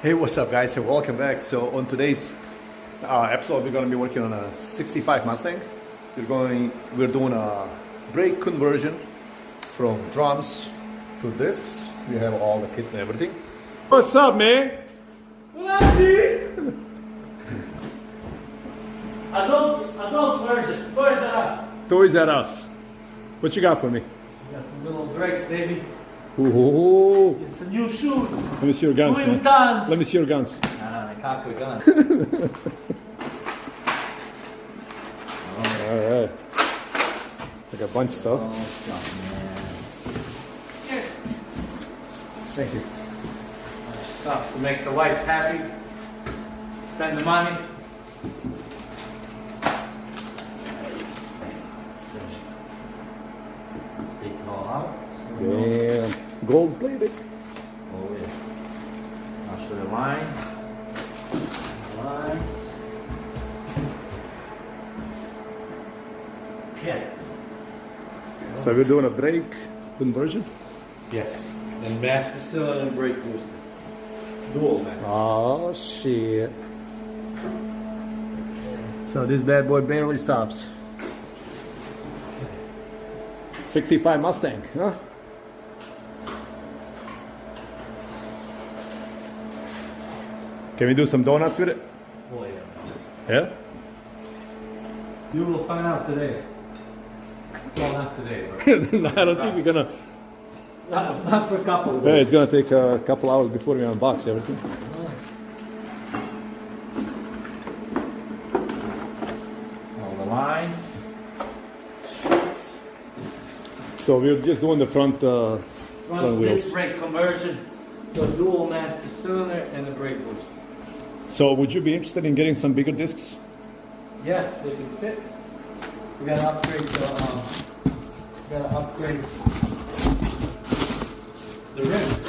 Hey, what's up guys, and welcome back. So on today's episode we're going to be working on a 65 Mustang. We're doing a brake conversion from drums to discs. We have all the kit and everything. What's up, man? Adult version, Toys R Us. Toys R Us. What you got for me? Got some little brakes, baby. Ooh. It's a new shoes. Let me see your guns, Louis man. Vuittons. Let me see your guns. Nah, I can't with guns. Alright. Like a bunch of stuff. Oh, God, man. Here. Thank you. Stuff to make the wife happy. Spend the money. Let's take it all out. Damn. Gold plated. Oh yeah. I'll show you lines. Lines. Okay. So we're doing a brake conversion? Yes. And master cylinder and brake booster. Dual master. Oh shit. So this bad boy barely stops. 65 Mustang, huh? Can we do some donuts with it? Oh yeah. Yeah? You will find out today. Well, not today, but No, I don't think we're gonna. not for a couple of Yeah, days. it's gonna take a couple hours before we unbox everything. All the lines. So we're just doing the front Front wheels. disc brake conversion to a dual master cylinder and a brake booster. So would you be interested in getting some bigger discs? Yeah, they can fit. We gotta upgrade the rims.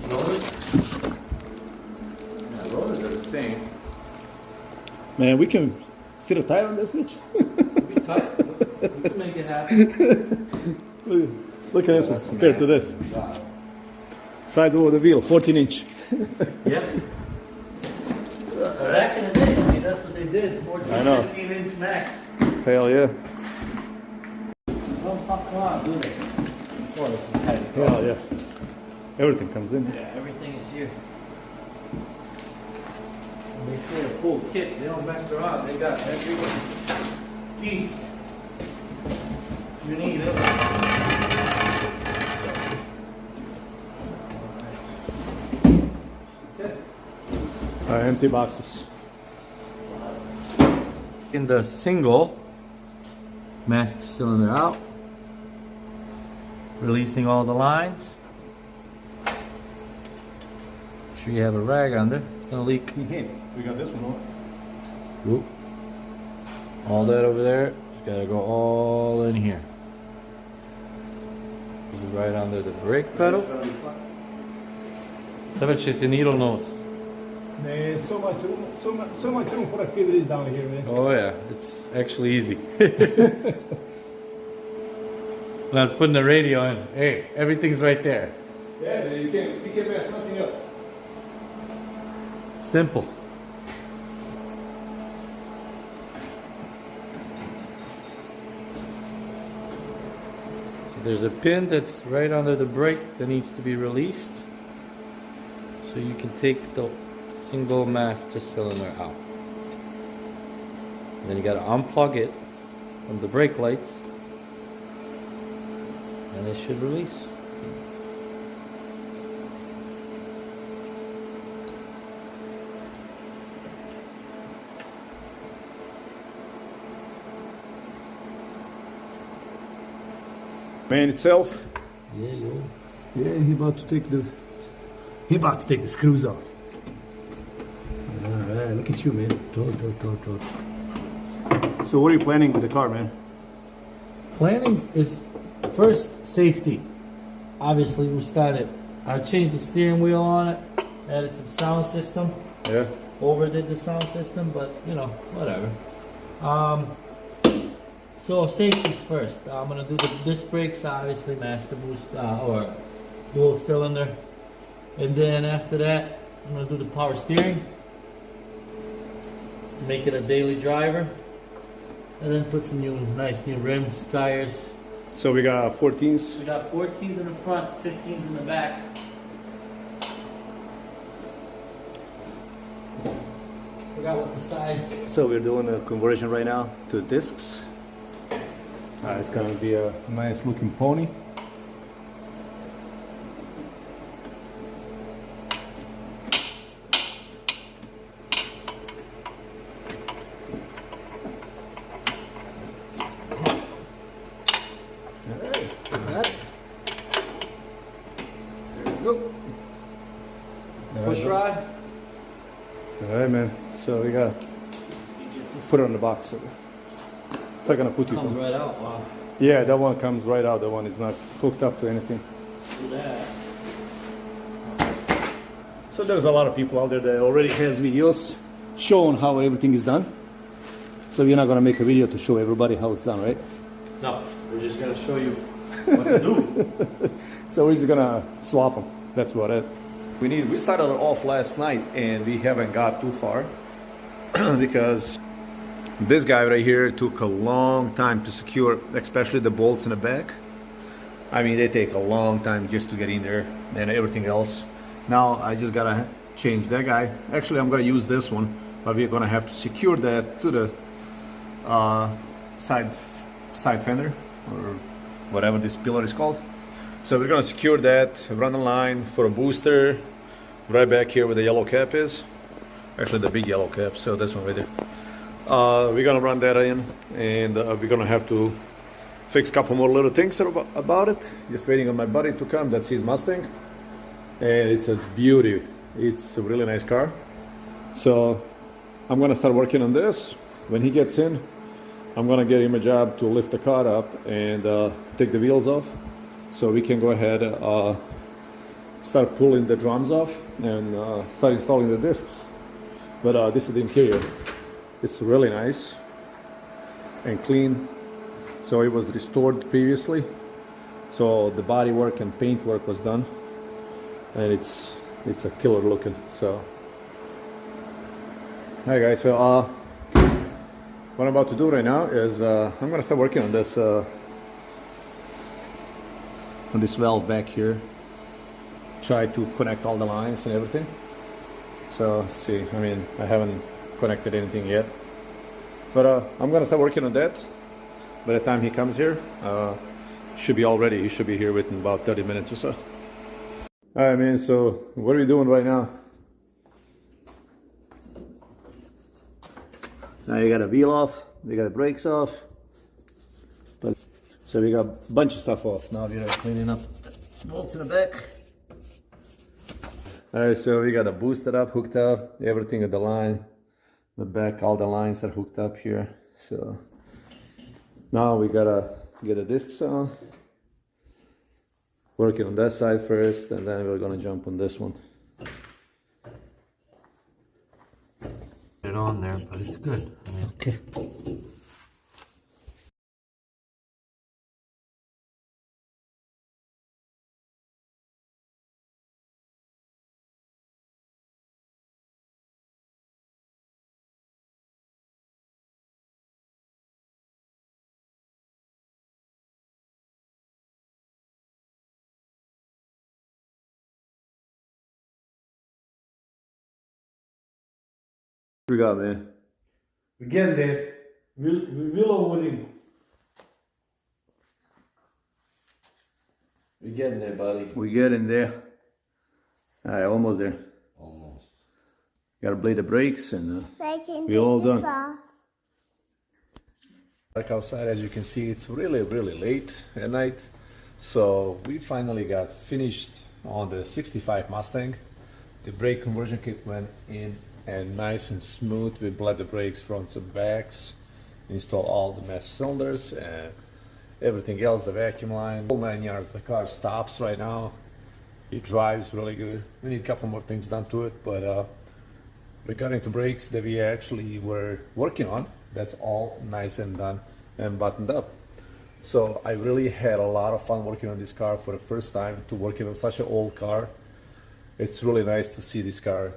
Rotors? Yeah, rotors are the same. Man, we can fit a tire on this bitch. It'll be tight. We can make it happen. Look at this one That's compared to this. massive. Wow. Size over the wheel, 14 inch. Yep. Back in the day, I mean, that's what they did. 14, I know. 15-inch max. Hell yeah. Don't fuck around, do they? Oh, this is heavy. Hell yeah. Everything comes in. Yeah, everything is here. When they say a full kit, they don't mess around. They got every piece you need. That's it. Empty boxes. In the single master cylinder out, releasing all the lines. Make sure you have a rag under. It's gonna leak. We got this one on. Whoop. All that over there, it's gotta go all in here. This is right under the brake pedal. Zobaczcie, the needle nose. Man, so much room for activities down here, man. Oh yeah, it's actually easy. When I was putting the radio in, hey, everything's right there. Yeah, man, you can't mess nothing up. Simple. So there's a pin that's right under the brake that needs to be released. So you can take the single master cylinder out. And then you gotta unplug it from the brake lights. And it should release. Man itself. Yeah, yo. Yeah, he about to take the screws off. Alright, look at you, man. So what are you planning with the car, man? Planning is first safety. Obviously, I changed the steering wheel on it, added some sound system, Yeah. overdid the sound system, but you know, whatever. So safety's first. I'm gonna do the disc brakes, obviously master boost or dual cylinder. And then after that, I'm gonna do the power steering, make it a daily driver, and then put some nice new rims, tires. So we got 14s. We got 14s in the front, 15s in the back. Forgot what the size. So we're doing a conversion right now to discs. It's gonna be a nice looking pony. Go. Push rod. All right, man. So we gotta put it on the box. So it's not gonna put you. Comes right out. Wow. Yeah, that one comes right out. That one is not hooked up to anything. Do that. So there's a lot of people out there that already has videos showing how everything is done. So we're not gonna make a video to show everybody how it's done, right? No, we're just gonna show you what to do. So we're just gonna swap them. That's about it. We started off last night and we haven't got too far because this guy right here took a long time to secure, especially the bolts in the back. I mean, they take a long time just to get in there and everything else. Now I just gotta change that guy. Actually, I'm gonna use this one, but we're gonna have to secure that to the side fender or whatever this pillar is called. So we're gonna secure that, run the line for a booster right back here where the yellow cap is. Actually the big yellow cap, so this one right there. We're gonna run that in, and we're gonna have to fix a couple more little things about it. Just waiting on my buddy to come. That's his Mustang, and it's a beauty. It's a really nice car. So I'm gonna start working on this. When he gets in, I'm gonna get him a job to lift the car up and take the wheels off, so we can go ahead start pulling the drums off and start installing the discs. But this is the interior. It's really nice and clean. So it was restored previously, so the body work and paint work was done, and it's a killer looking. So hi guys, so what I'm about to do right now is I'm gonna start working on this valve back here. Try to connect all the lines and everything. So see, I mean, I haven't connected anything yet, but I'm gonna start working on that. By the time he comes here, should be all ready. He should be here within about 30 minutes or so. All right, man, so what are we doing right now? Now you got a wheel off, we got the brakes off, but so we got a bunch of stuff off. Now we're cleaning up bolts in the back. All right, so we got a booster up, hooked up, everything at the line, the back, all the lines are hooked up here. So now we gotta get the discs on, working on that side first, and then we're gonna jump on this one. It on there, but it's good. I mean, okay. What we got, man? we're getting there. Willow wooding. We're getting there, buddy. We get in there. All right, almost there. Almost. Gotta blade the brakes, and we're all done. Back outside, as you can see, it's really late at night. So we finally got finished on the 65 Mustang. The brake conversion kit went in and nice and smooth. We bled the brakes, fronts and backs, install all the master cylinders and everything else, the vacuum line, all 9 yards. The car stops right now. It drives really good. We need a couple more things done to it, but regarding to brakes that we actually were working on, that's all nice and done and buttoned up. So I really had a lot of fun working on this car for the first time, to working on such an old car. it's really nice to see this car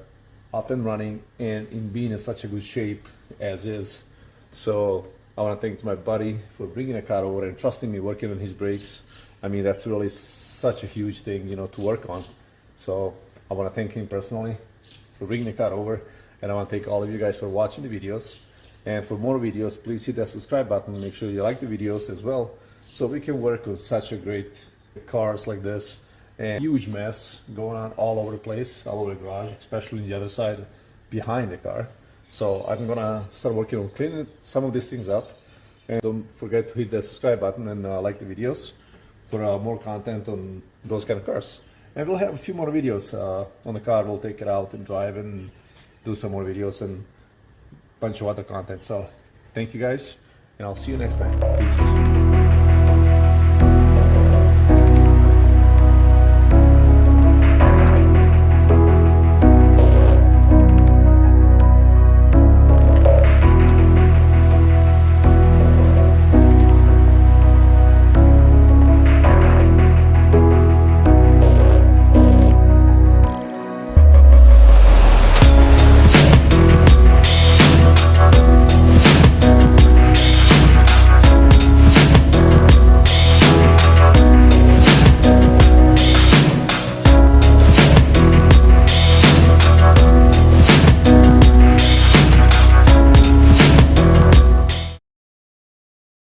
up and running and in being in such a good shape as is. So I want to thank my buddy for bringing the car over and trusting me working on his brakes. I mean, that's really such a huge thing, you know, to work on. So I want to thank him personally for bringing the car over, and I want to thank all of you guys for watching the videos. And for more videos, please hit that subscribe button. Make sure you like the videos as well, so we can work with such a great cars like this. And huge mess going on all over the place, all over the garage, especially on the other side behind the car. So I'm gonna start working on cleaning some of these things up. And don't forget to hit the subscribe button and like the videos for more content on those kind of cars. And we'll have a few more videos on the car. We'll take it out and drive and do some more videos and a bunch of other content. So thank you guys, and I'll see you next time. Peace.